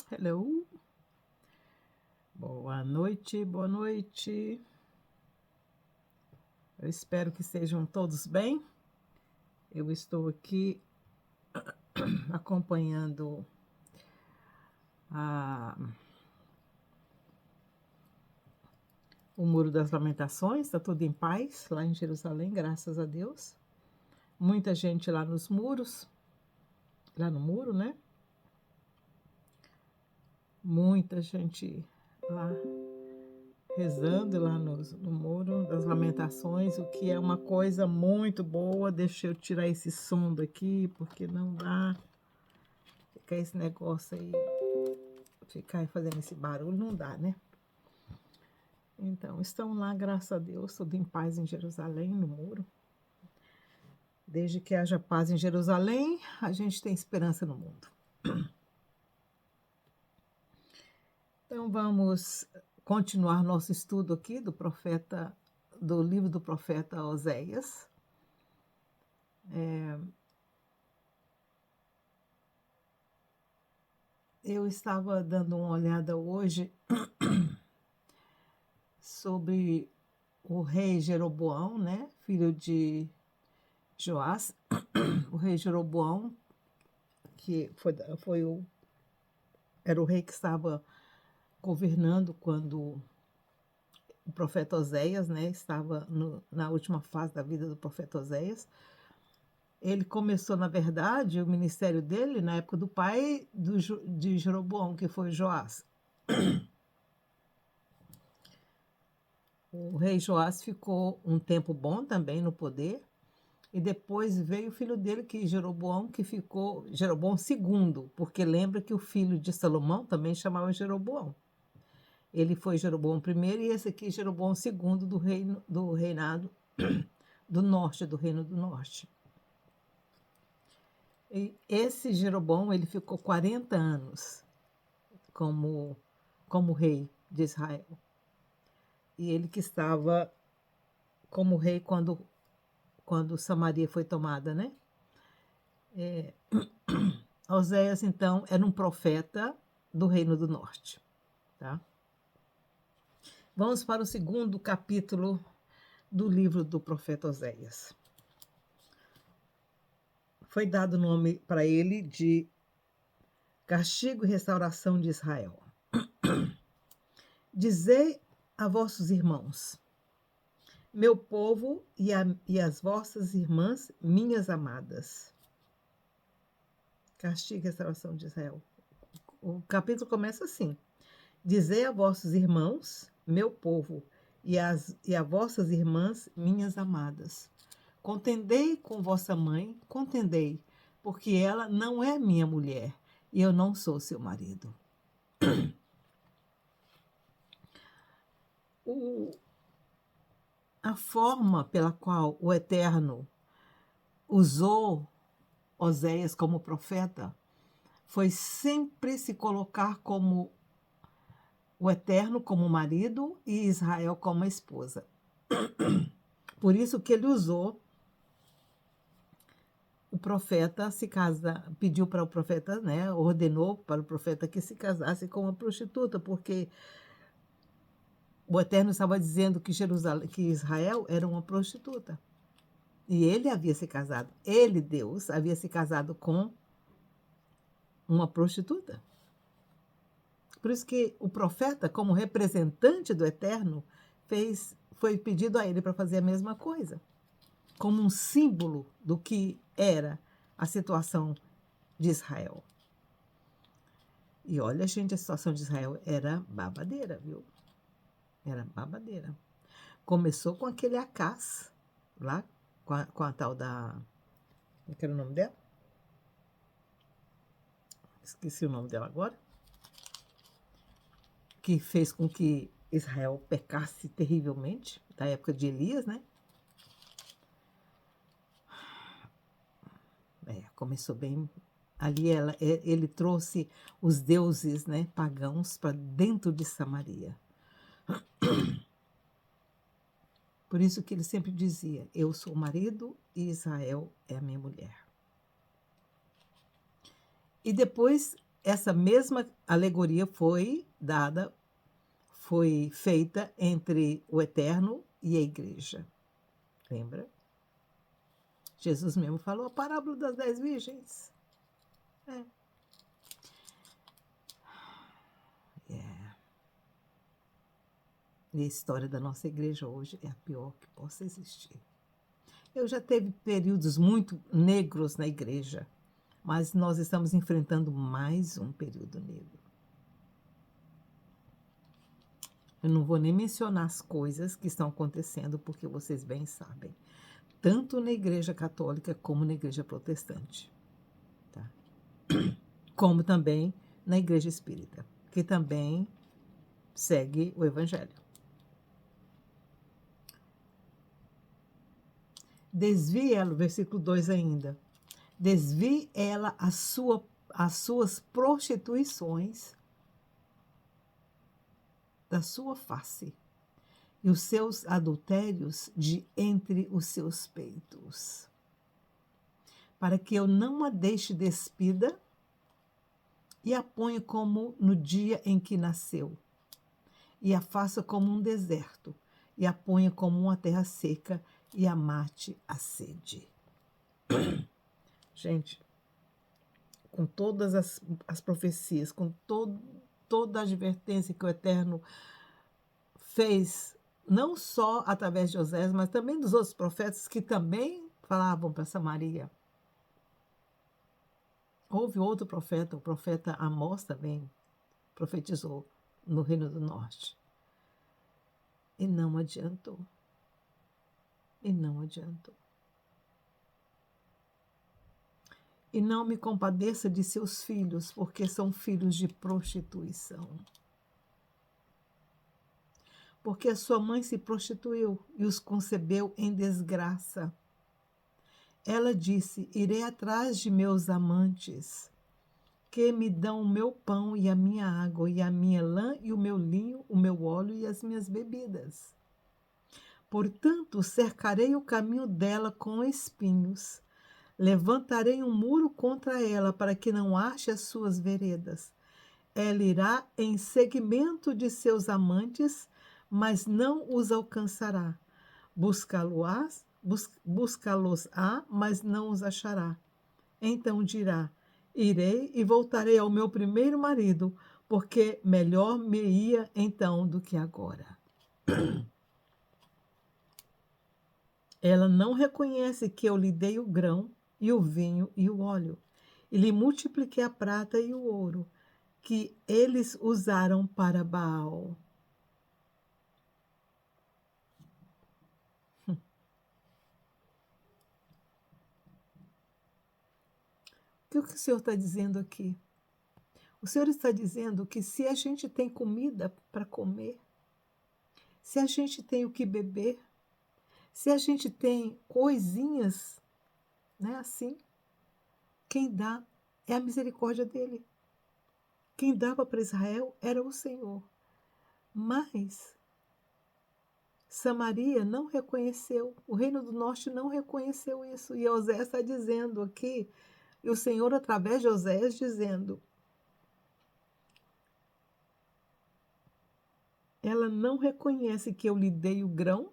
Hello, boa noite, boa noite. Eu espero que estejam todos bem. Eu estou aqui acompanhando a- o Muro das Lamentações. Está tudo em paz lá em Jerusalém, graças a Deus. Muita gente lá nos muros, lá no muro, né? Muita gente lá rezando lá no Muro das Lamentações, o que é uma coisa muito boa. Deixa eu tirar esse som daqui, porque não dá. Ficar esse negócio aí, ficar fazendo esse barulho, não dá, né? Então, estão lá, graças a Deus, tudo em paz em Jerusalém, no muro. Desde que haja paz em Jerusalém, a gente tem esperança no mundo. Então, vamos continuar nosso estudo aqui do livro do profeta Oséias. Eu estava dando uma olhada hoje sobre o rei Jeroboão, né, filho de Joás, o rei Jeroboão, que era o rei que estava governando quando o profeta Oséias, né, estava na última fase da vida do profeta Oséias. Ele começou, na verdade, o ministério dele na época do pai de Jeroboão, que foi Joás. O rei Joás ficou um tempo bom também no poder, e depois veio o filho dele, Jeroboão, que ficou Jeroboão II, porque lembra que o filho de Salomão também chamava Jeroboão. Ele foi Jeroboão I e esse aqui Jeroboão II do reinado do norte, do reino do norte. E esse Jeroboão, ele ficou 40 anos como rei de Israel. E ele que estava como rei quando Samaria foi tomada, né? Oséias, então, era um profeta do reino do norte, tá? Vamos para o segundo capítulo do livro do profeta Oséias. Foi dado o nome para ele de Castigo e Restauração de Israel. Dizei a vossos irmãos, meu povo e as vossas irmãs, minhas amadas. Castigo e Restauração de Israel. O capítulo começa assim: Dizei a vossos irmãos, meu povo, e a vossas irmãs, minhas amadas. Contendei com vossa mãe, contendei, porque ela não é minha mulher, e eu não sou seu marido. A forma pela qual o Eterno usou Oséias como profeta foi sempre se colocar como o Eterno como marido e Israel como esposa. Por isso que ele usou o profeta se casar, pediu para o profeta, né, ordenou para o profeta que se casasse com uma prostituta, porque o Eterno estava dizendo que Israel era uma prostituta. E ele havia se casado, Deus, havia se casado com uma prostituta. Por isso que o profeta, como representante do Eterno, foi pedido a ele para fazer a mesma coisa, como um símbolo do que era a situação de Israel. E olha, gente, a situação de Israel era babadeira, viu? Era babadeira. Começou com aquele Acaz, lá, com a tal da... Como era o nome dela? Esqueci o nome dela agora. Que fez com que Israel pecasse terrivelmente, da época de Elias, né? Começou bem. Ali ele trouxe os deuses, né, pagãos para dentro de Samaria. Por isso que ele sempre dizia: eu sou o marido e Israel é a minha mulher. E depois essa mesma alegoria foi feita entre o Eterno e a igreja. Lembra? Jesus mesmo falou a parábola das 10 virgens. É. E a história da nossa igreja hoje é a pior que possa existir. Eu já teve períodos muito negros na igreja, mas nós estamos enfrentando mais um período negro. Eu não vou nem mencionar as coisas que estão acontecendo, porque vocês bem sabem, tanto na igreja católica como na igreja protestante, tá? Como também na igreja espírita, que também segue o evangelho. Desvie ela, versículo 2 ainda, desvie ela as suas prostituições da sua face e os seus adultérios de entre os seus peitos, para que eu não a deixe despida e a ponha como no dia em que nasceu, e a faça como um deserto, e a ponha como uma terra seca, e a mate a sede. Gente, com todas as profecias, com toda a advertência que o Eterno fez, não só através de Osés, mas também dos outros profetas que também falavam para Samaria. Houve outro profeta, o profeta Amós também profetizou no Reino do Norte. E não adiantou. E não adiantou. E não me compadeça de seus filhos, porque são filhos de prostituição. Porque a sua mãe se prostituiu e os concebeu em desgraça. Ela disse: irei atrás de meus amantes, que me dão o meu pão e a minha água, e a minha lã e o meu linho, o meu óleo e as minhas bebidas. Portanto, cercarei o caminho dela com espinhos, levantarei um muro contra ela, para que não ache as suas veredas. Ela irá em seguimento de seus amantes, mas não os alcançará. Buscá-los-á, mas não os achará. Então dirá: irei e voltarei ao meu primeiro marido, porque melhor me ia então do que agora. Ela não reconhece que eu lhe dei o grão e o vinho e o óleo, e lhe multipliquei a prata e o ouro, que eles usaram para Baal. O que o Senhor está dizendo aqui? O Senhor está dizendo que se a gente tem comida para comer, se a gente tem o que beber, se a gente tem coisinhas, né, assim, quem dá é a misericórdia dele. Quem dava para Israel era o Senhor. Mas Samaria não reconheceu, o Reino do Norte não reconheceu isso. E Osés está dizendo aqui, e o Senhor, através de Osés, dizendo: ela não reconhece que eu lhe dei o grão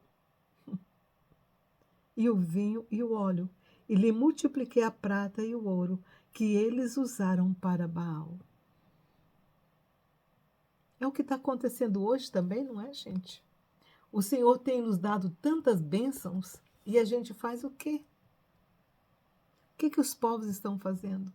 e o vinho e o óleo, e lhe multipliquei a prata e o ouro, que eles usaram para Baal. É o que está acontecendo hoje também, não é, gente? O Senhor tem nos dado tantas bênçãos e a gente faz o quê? O que os povos estão fazendo?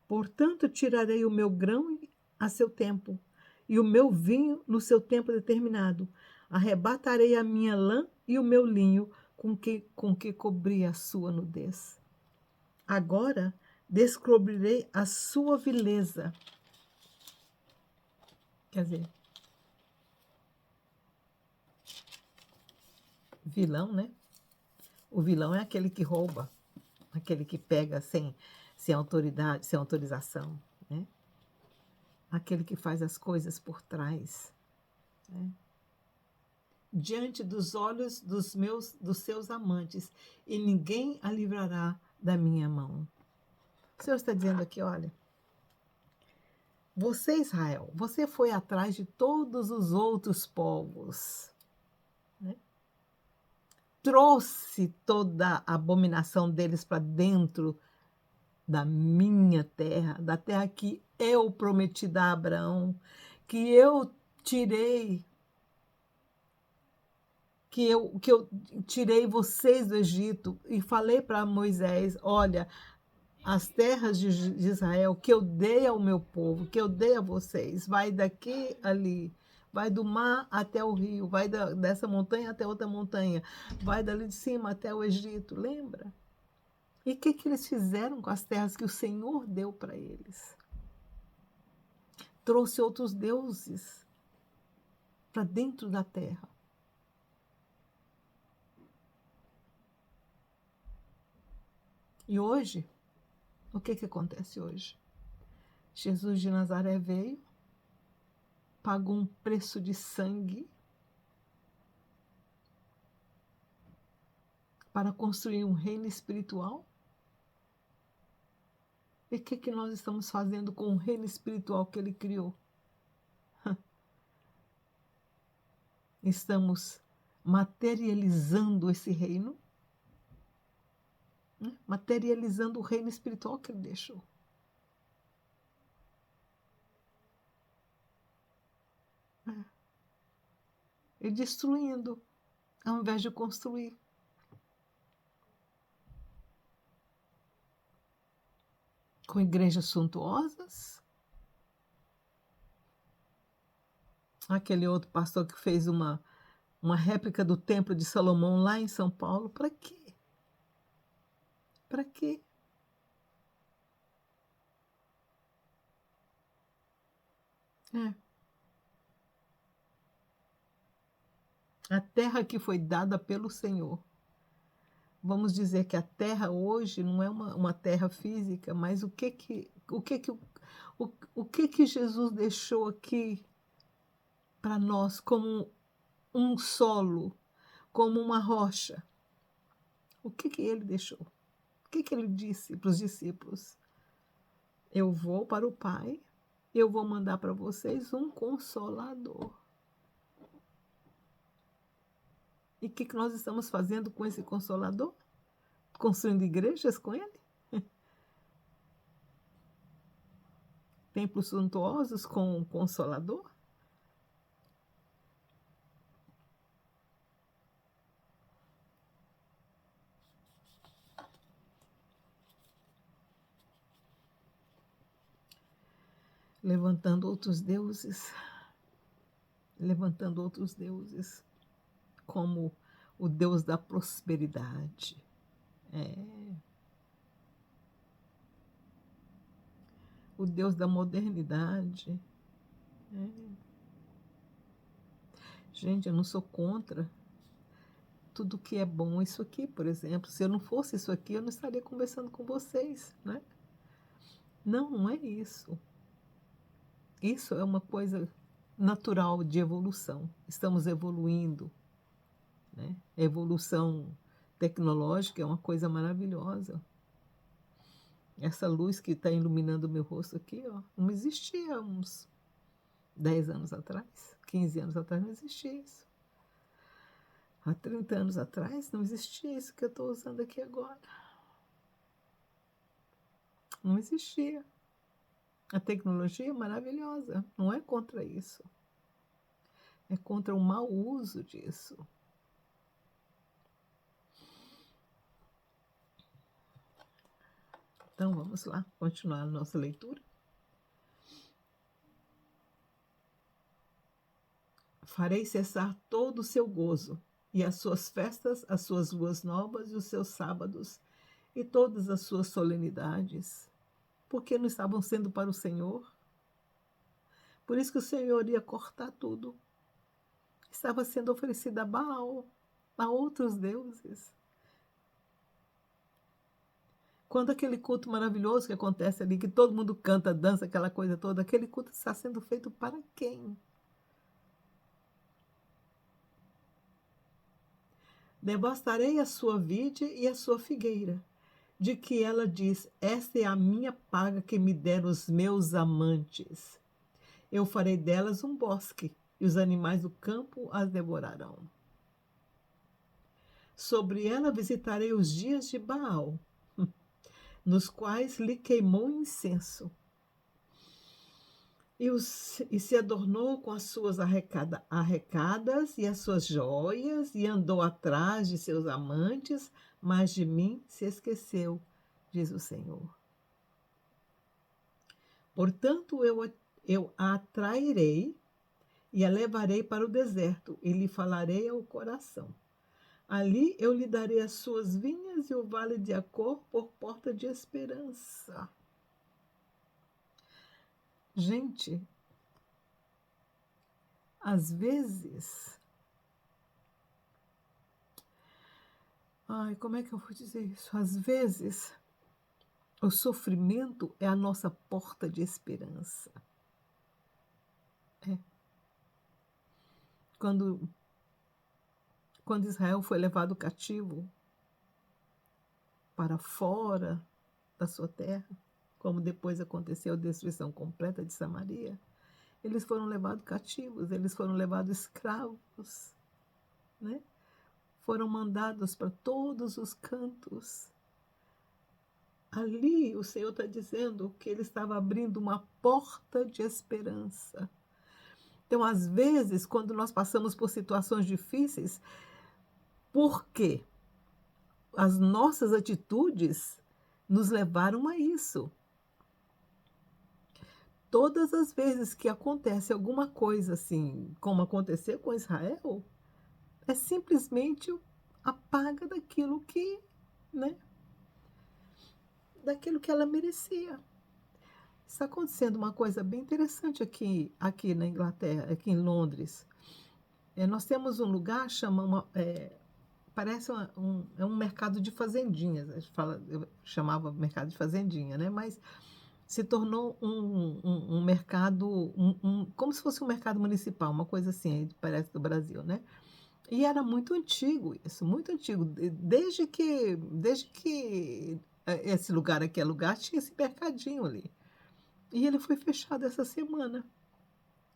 Portanto, tirarei o meu grão a seu tempo, e o meu vinho no seu tempo determinado. Arrebatarei a minha lã e o meu linho com que cobri a sua nudez. Agora descobrirei a sua vileza. Quer dizer, vilão, né? O vilão é aquele que rouba, aquele que pega sem autoridade, sem autorização, né? Aquele que faz as coisas por trás, né? diante dos olhos dos seus amantes, e ninguém a livrará da minha mão. O Senhor está dizendo aqui, olha, você, Israel, você foi atrás de todos os outros povos, né? Trouxe toda a abominação deles para dentro da minha terra, da terra que eu prometi a Abraão, que eu tirei, que eu tirei vocês do Egito e falei para Moisés, olha, as terras de Israel que eu dei ao meu povo, que eu dei a vocês, vai daqui ali, vai do mar até o rio, vai dessa montanha até outra montanha, vai dali de cima até o Egito, lembra? E o que eles fizeram com as terras que o Senhor deu para eles? Trouxe outros deuses para dentro da terra. E hoje, o que acontece hoje? Jesus de Nazaré veio, pagou um preço de sangue para construir um reino espiritual. E o que nós estamos fazendo com o reino espiritual que ele criou? Estamos materializando esse reino, né? Materializando o reino espiritual que ele deixou. E destruindo, ao invés de construir. Com igrejas suntuosas. Aquele outro pastor que fez uma réplica do Templo de Salomão lá em São Paulo. Para quê? Para quê? É. A terra que foi dada pelo Senhor. Vamos dizer que a terra hoje não é uma terra física, mas o que Jesus deixou aqui para nós como um solo, como uma rocha? O que ele deixou? O que ele disse para os discípulos? Eu vou para o Pai, eu vou mandar para vocês um consolador. E o que nós estamos fazendo com esse consolador? Construindo igrejas com ele? Templos suntuosos com um consolador? Levantando outros deuses, como o Deus da prosperidade. O Deus da modernidade. Gente, eu não sou contra tudo que é bom. Isso aqui, por exemplo, se eu não fosse isso aqui, eu não estaria conversando com vocês, né? Não é isso. Isso é uma coisa natural de evolução. Estamos evoluindo, né? A evolução tecnológica é uma coisa maravilhosa. Essa luz que está iluminando o meu rosto aqui, ó, não existia uns 10 anos atrás, 15 anos atrás, não existia isso. Há 30 anos atrás, não existia isso que eu estou usando aqui agora. Não existia. A tecnologia é maravilhosa, não é contra isso. É contra o mau uso disso. Então, vamos lá, continuar a nossa leitura. Farei cessar todo o seu gozo, e as suas festas, as suas luas novas e os seus sábados, e todas as suas solenidades, porque não estavam sendo para o Senhor. Por isso que o Senhor ia cortar tudo. Estava sendo oferecida a Baal, a outros deuses. Quando aquele culto maravilhoso que acontece ali, que todo mundo canta, dança, aquela coisa toda, aquele culto está sendo feito para quem? Devastarei a sua vide e a sua figueira, de que ela diz: esta é a minha paga que me deram os meus amantes. Eu farei delas um bosque, e os animais do campo as devorarão. Sobre ela visitarei os dias de Baal, nos quais lhe queimou incenso, e se adornou com as suas arrecadas e as suas joias, e andou atrás de seus amantes, mas de mim se esqueceu, diz o Senhor. Portanto, eu a atrairei e a levarei para o deserto, e lhe falarei ao coração. Ali eu lhe darei as suas vinhas e o vale de Acor por porta de esperança. Gente, às vezes, como é que eu vou dizer isso? Às vezes, o sofrimento é a nossa porta de esperança. É. Quando Israel foi levado cativo para fora da sua terra, como depois aconteceu a destruição completa de Samaria, eles foram levados cativos, eles foram levados escravos, né? Foram mandados para todos os cantos. Ali o Senhor está dizendo que Ele estava abrindo uma porta de esperança. Então, às vezes, quando nós passamos por situações difíceis, por quê? As nossas atitudes nos levaram a isso. Todas as vezes que acontece alguma coisa assim, como aconteceu com Israel, é simplesmente a paga daquilo que, né, daquilo que ela merecia. Está acontecendo uma coisa bem interessante aqui na Inglaterra, aqui em Londres. Nós temos um lugar, parece é um mercado de fazendinhas. A gente eu chamava mercado de fazendinha, né? Mas se tornou um mercado, como se fosse um mercado municipal, uma coisa assim, parece do Brasil, né? E era muito antigo isso, muito antigo. Desde que esse lugar aqui é lugar, tinha esse mercadinho ali. E ele foi fechado essa semana.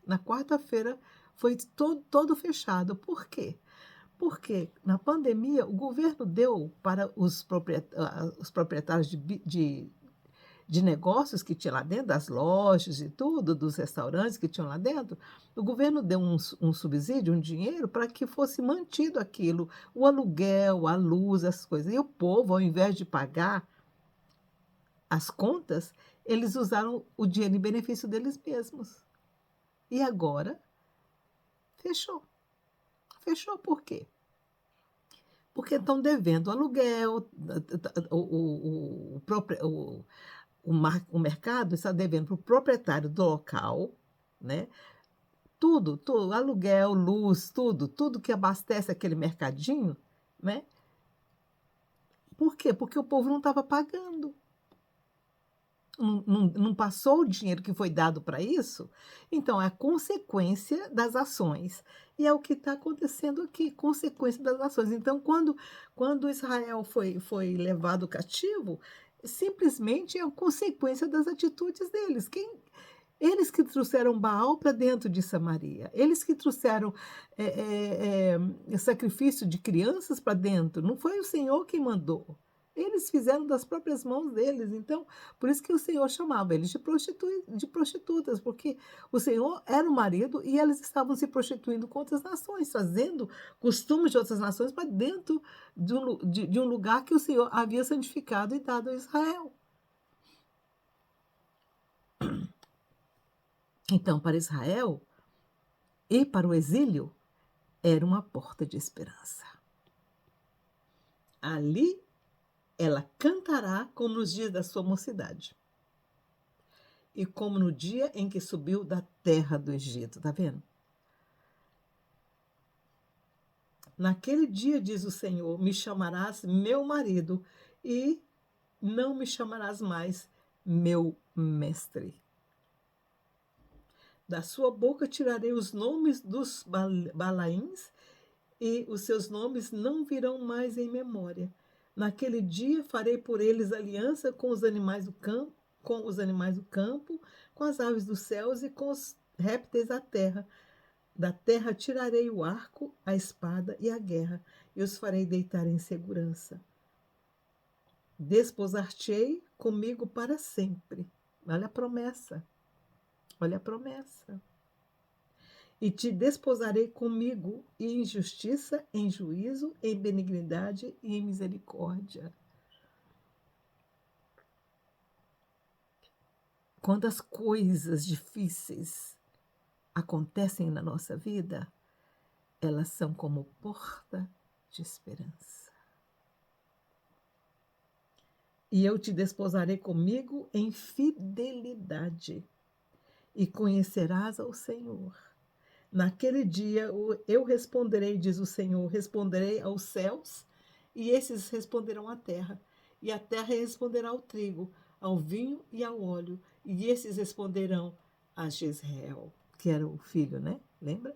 Na quarta-feira foi todo fechado. Por quê? Porque na pandemia o governo deu para os proprietários de negócios que tinha lá dentro, das lojas e tudo, dos restaurantes que tinham lá dentro, o governo deu um subsídio, um dinheiro, para que fosse mantido aquilo, o aluguel, a luz, essas coisas. E o povo, ao invés de pagar as contas, eles usaram o dinheiro em benefício deles mesmos. E agora, fechou. Fechou por quê? Porque estão devendo aluguel, o mercado está devendo para o proprietário do local, né? Tudo, aluguel, luz, tudo que abastece aquele mercadinho, né? Por quê? Porque o povo não estava pagando. Não passou o dinheiro que foi dado para isso, então é a consequência das ações. E é o que está acontecendo aqui, consequência das ações. Então, quando Israel foi levado cativo, simplesmente é a consequência das atitudes deles. Eles que trouxeram Baal para dentro de Samaria, eles que trouxeram sacrifício de crianças para dentro, não foi o Senhor quem mandou. Eles fizeram das próprias mãos deles. Então, por isso que o Senhor chamava eles de prostitutas, porque o Senhor era o marido e eles estavam se prostituindo com outras nações, trazendo costumes de outras nações para dentro de um lugar que o Senhor havia santificado e dado a Israel. Então, para Israel e para o exílio, era uma porta de esperança. Ali ela cantará como nos dias da sua mocidade e como no dia em que subiu da terra do Egito. Tá vendo? Naquele dia, diz o Senhor, me chamarás meu marido e não me chamarás mais meu mestre. Da sua boca tirarei os nomes dos Balaíns e os seus nomes não virão mais em memória. Naquele dia farei por eles aliança com os animais do campo, com as aves dos céus e com os répteis da terra. Da terra tirarei o arco, a espada e a guerra, e os farei deitar em segurança. Desposar-te-ei comigo para sempre. Olha a promessa. Olha a promessa. E te desposarei comigo em justiça, em juízo, em benignidade e em misericórdia. Quando as coisas difíceis acontecem na nossa vida, elas são como porta de esperança. E eu te desposarei comigo em fidelidade, e conhecerás ao Senhor. Naquele dia eu responderei, diz o Senhor, responderei aos céus, e esses responderão à terra. E a terra responderá ao trigo, ao vinho e ao óleo. E esses responderão a Jezreel, que era o filho, né? Lembra?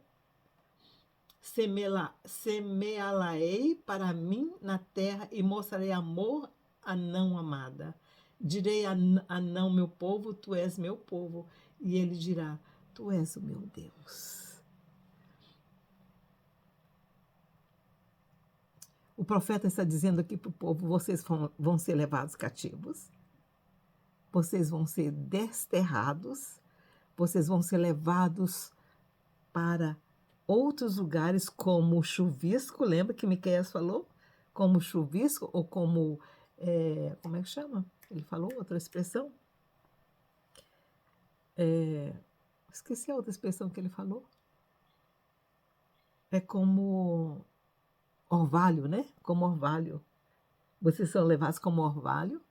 Semeá-la-ei para mim na terra e mostrarei amor à não amada. Direi a não meu povo, tu és meu povo. E ele dirá, tu és o meu Deus. O profeta está dizendo aqui para o povo, vocês vão ser levados cativos, vocês vão ser desterrados, vocês vão ser levados para outros lugares como chuvisco, lembra que Miqueias falou? Como chuvisco ou como, como é que chama? Ele falou outra expressão? Esqueci a outra expressão que ele falou. É como orvalho, né? Como orvalho. Vocês são levados como orvalho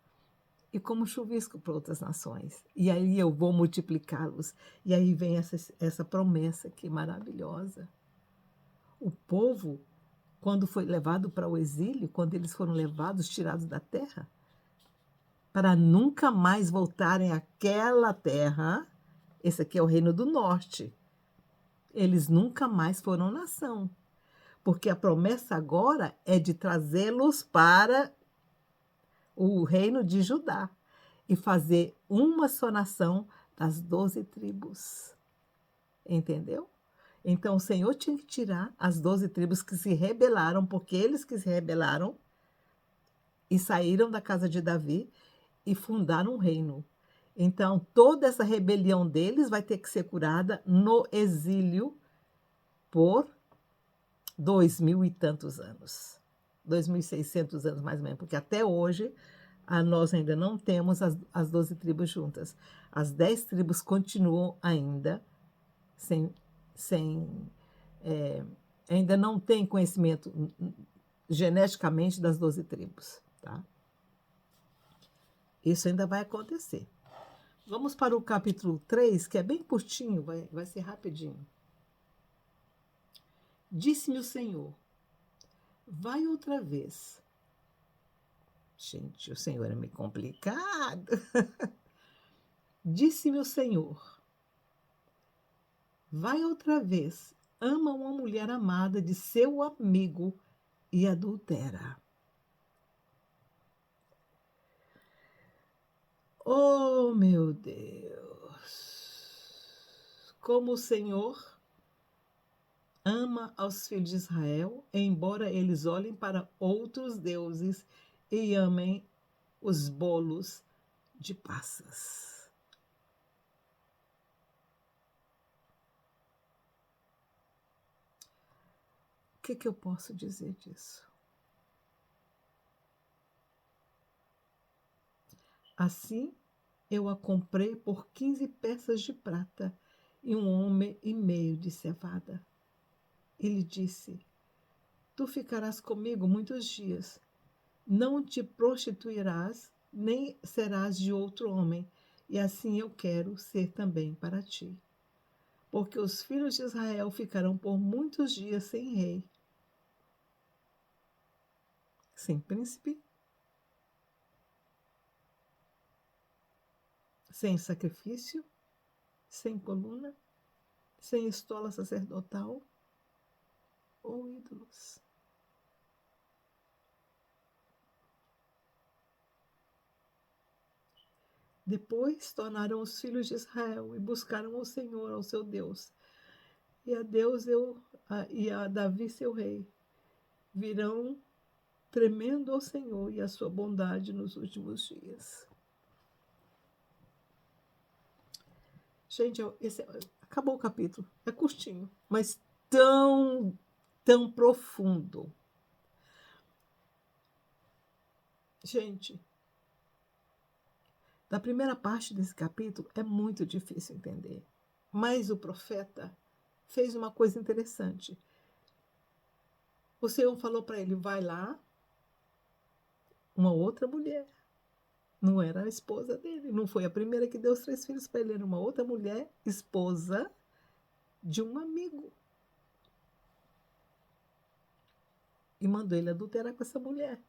e como chuvisco para outras nações. E aí eu vou multiplicá-los. E aí vem essa promessa que maravilhosa. O povo, quando foi levado para o exílio, quando eles foram levados, tirados da terra, para nunca mais voltarem àquela terra, esse aqui é o reino do norte, eles nunca mais foram nação. Porque a promessa agora é de trazê-los para o reino de Judá e fazer uma só nação das 12 tribos. Entendeu? Então o Senhor tinha que tirar as 12 tribos que se rebelaram, porque eles que se rebelaram e saíram da casa de Davi e fundaram um reino. Então toda essa rebelião deles vai ter que ser curada no exílio por 2000 e tantos anos. 2.600 anos mais ou menos, porque até hoje nós ainda não temos as 12 tribos juntas. As 10 tribos continuam ainda sem ainda não tem conhecimento geneticamente das 12 tribos. Tá? Isso ainda vai acontecer. Vamos para o capítulo 3, que é bem curtinho, vai ser rapidinho. Disse-me o Senhor, vai outra vez. Gente, o Senhor é meio complicado. Disse-me o Senhor, vai outra vez, ama uma mulher amada de seu amigo e adultera. Oh, meu Deus! Como o Senhor ama aos filhos de Israel, embora eles olhem para outros deuses e amem os bolos de passas. O que eu posso dizer disso? Assim, eu a comprei por 15 peças de prata e 1,5 homens de cevada. Ele disse, tu ficarás comigo muitos dias, não te prostituirás, nem serás de outro homem, e assim eu quero ser também para ti. Porque os filhos de Israel ficarão por muitos dias sem rei, sem príncipe, sem sacrifício, sem coluna, sem estola sacerdotal, ou ídolos. Depois tornaram os filhos de Israel e buscaram o Senhor, ao seu Deus, e a Davi seu rei. Virão tremendo ao Senhor e a sua bondade nos últimos dias. Gente, acabou o capítulo. É curtinho, mas tão profundo. Gente, da primeira parte desse capítulo é muito difícil entender. Mas o profeta fez uma coisa interessante. O Senhor falou para ele: vai lá, uma outra mulher. Não era a esposa dele. Não foi a primeira que deu os 3 filhos para ele. Era uma outra mulher, esposa de um amigo. E mandou ele adulterar com essa mulher.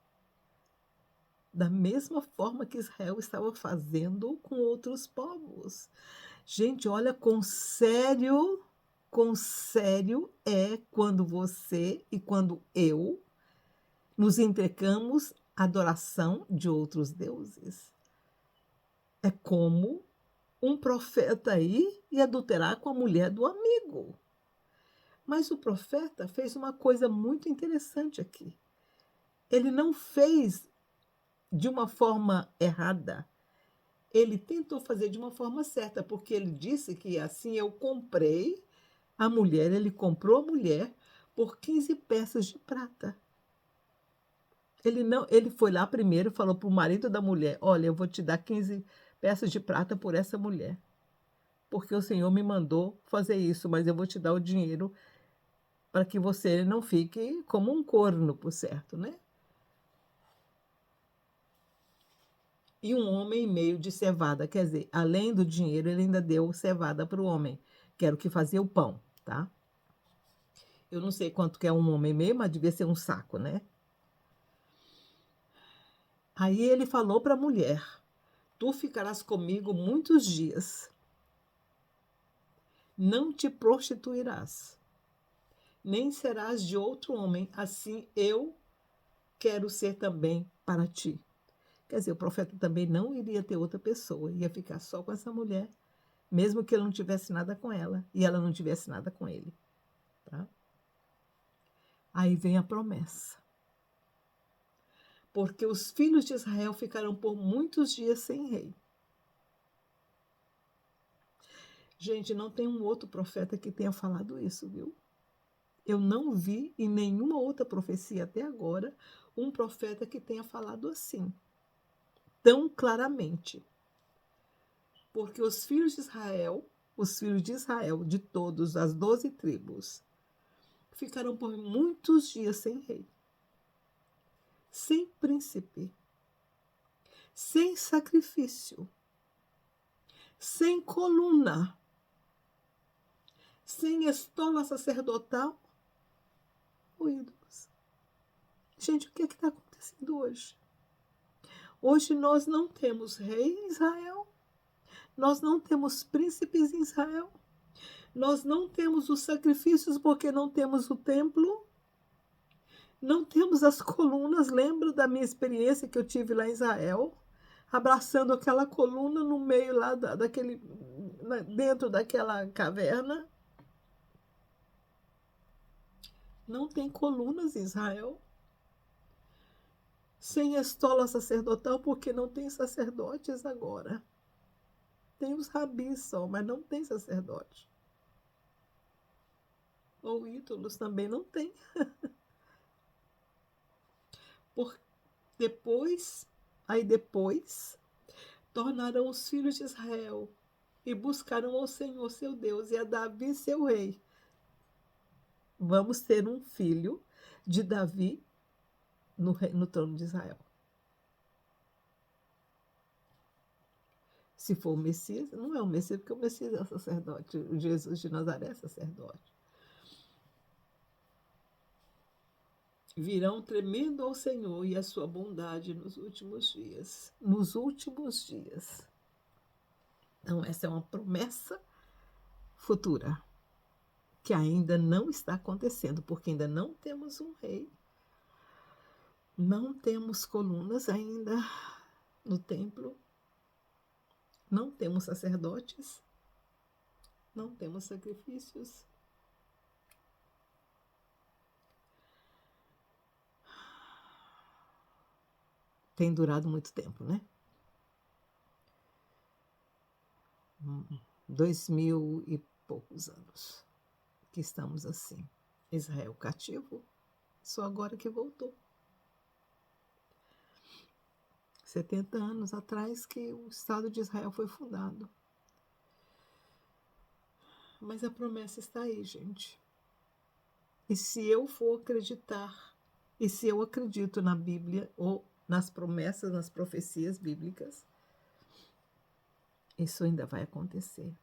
Da mesma forma que Israel estava fazendo com outros povos. Gente, olha quão sério é quando você e quando eu nos entregamos à adoração de outros deuses. É como um profeta aí ia adulterar com a mulher do amigo. Mas o profeta fez uma coisa muito interessante aqui. Ele não fez de uma forma errada. Ele tentou fazer de uma forma certa, porque ele disse que assim eu comprei a mulher, ele comprou a mulher por 15 peças de prata. Ele foi lá primeiro e falou para o marido da mulher: olha, eu vou te dar 15 peças de prata por essa mulher, porque o Senhor me mandou fazer isso, mas eu vou te dar o dinheiro para que você não fique como um corno, por certo, né? E 1,5 de cevada, quer dizer, além do dinheiro, ele ainda deu cevada para o homem, que era o que fazia o pão, tá? Eu não sei quanto que é 1,5, mas devia ser um saco, né? Aí ele falou para a mulher: tu ficarás comigo muitos dias, não te prostituirás, nem serás de outro homem, assim eu quero ser também para ti. Quer dizer, o profeta também não iria ter outra pessoa, ia ficar só com essa mulher, mesmo que ele não tivesse nada com ela e ela não tivesse nada com ele. Tá? Aí vem a promessa. Porque os filhos de Israel ficarão por muitos dias sem rei. Gente, não tem um outro profeta que tenha falado isso, viu? Eu não vi em nenhuma outra profecia até agora um profeta que tenha falado assim, tão claramente. Porque os filhos de Israel, de todos as 12 tribos, ficaram por muitos dias sem rei, sem príncipe, sem sacrifício, sem coluna, sem estola sacerdotal ou ídolos. Gente, o que está acontecendo hoje? Hoje nós não temos rei em Israel, nós não temos príncipes em Israel, nós não temos os sacrifícios porque não temos o templo, não temos as colunas. Lembro da minha experiência que eu tive lá em Israel, abraçando aquela coluna no meio lá dentro daquela caverna. Não tem colunas em Israel. Sem estola sacerdotal, porque não tem sacerdotes agora. Tem os rabis só, mas não tem sacerdote. Ou ídolos também não tem. Por depois, depois, tornaram os filhos de Israel e buscaram ao Senhor seu Deus e a Davi seu rei. Vamos ter um filho de Davi no trono de Israel. Se for o Messias, não é o Messias, porque o Messias é sacerdote, o Jesus de Nazaré é sacerdote. Virão tremendo ao Senhor e a sua bondade nos últimos dias. Nos últimos dias. Então, essa é uma promessa futura que ainda não está acontecendo, porque ainda não temos um rei, não temos colunas ainda no templo, não temos sacerdotes, não temos sacrifícios. Tem durado muito tempo, né? 2000 e poucos anos que estamos assim. Israel cativo, só agora que voltou. 70 anos atrás que o Estado de Israel foi fundado. Mas a promessa está aí, gente. E se eu for acreditar, e se eu acredito na Bíblia ou nas promessas, nas profecias bíblicas, isso ainda vai acontecer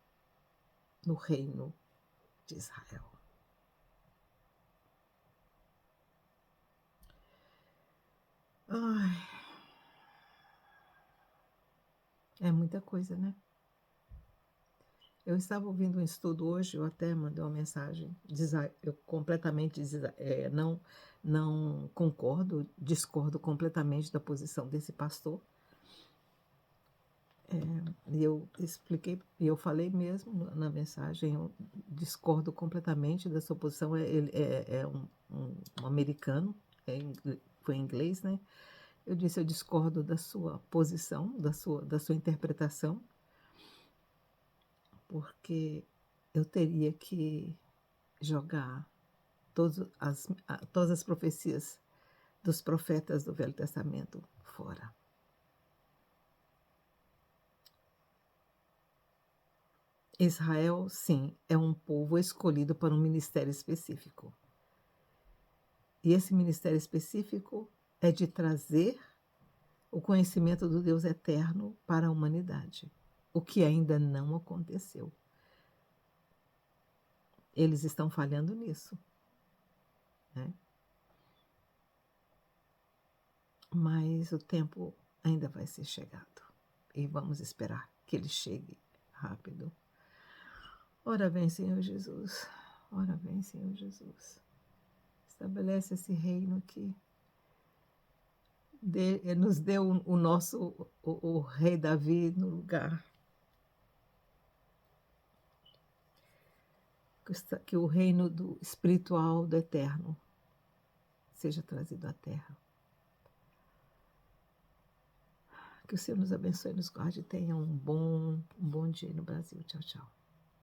no reino de Israel. Ai, é muita coisa, né? Eu estava ouvindo um estudo hoje, eu até mandei uma mensagem, eu completamente não concordo, discordo completamente da posição desse pastor. E eu expliquei, e eu falei mesmo na mensagem, eu discordo completamente da sua posição. Ele é um americano, foi em inglês, né? Eu disse, eu discordo da sua posição, da sua interpretação, porque eu teria que jogar todas as profecias dos profetas do Velho Testamento fora. Israel, sim, é um povo escolhido para um ministério específico. E esse ministério específico é de trazer o conhecimento do Deus eterno para a humanidade, o que ainda não aconteceu. Eles estão falhando nisso, né? Mas o tempo ainda vai ser chegado e vamos esperar que ele chegue rápido. Ora vem, Senhor Jesus. Ora vem, Senhor Jesus. Estabelece esse reino aqui. Nos deu o rei Davi no lugar. Que o reino do espiritual do eterno seja trazido à terra. Que o Senhor nos abençoe, nos guarde e tenha um bom dia no Brasil. Tchau, tchau.